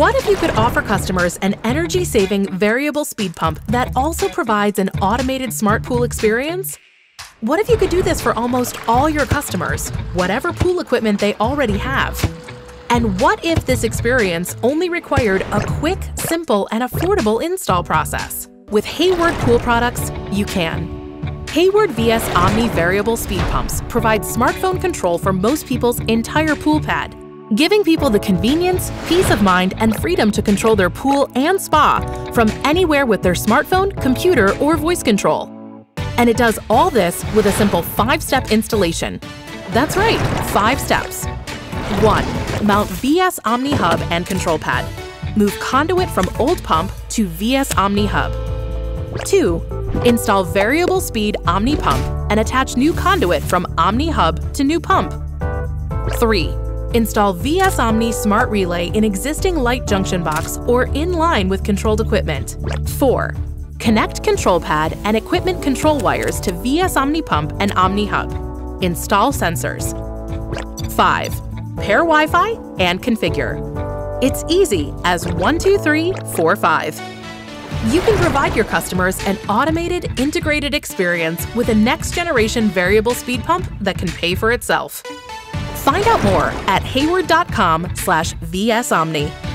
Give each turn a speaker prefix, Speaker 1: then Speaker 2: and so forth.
Speaker 1: What if you could offer customers an energy-saving variable speed pump that also provides an automated smart pool experience? What if you could do this for almost all your customers, whatever pool equipment they already have? And what if this experience only required a quick, simple, and affordable install process? With Hayward pool products, you can. Hayward VS Omni variable speed pumps provide smartphone control for most people's entire pool pad, giving people the convenience, peace of mind, and freedom to control their pool and spa from anywhere with their smartphone, computer, or voice control. And it does all this with a simple 5-step installation. That's right, 5 steps. 1. Mount VS Omni Hub and Control Pad. Move conduit from old pump to VS Omni Hub. 2. Install variable speed Omni Pump and attach new conduit from Omni Hub to new pump. 3. Install VS Omni Smart Relay in existing light junction box or in line with controlled equipment. 4. Connect control pad and equipment control wires to VS Omni Pump and Omni Hub. Install sensors. 5. Pair Wi-Fi and configure. It's easy as 1, 2, 3, 4, 5. You can provide your customers an automated, integrated experience with a next-generation variable speed pump that can pay for itself. Find out more at hayward.com/VSOmni.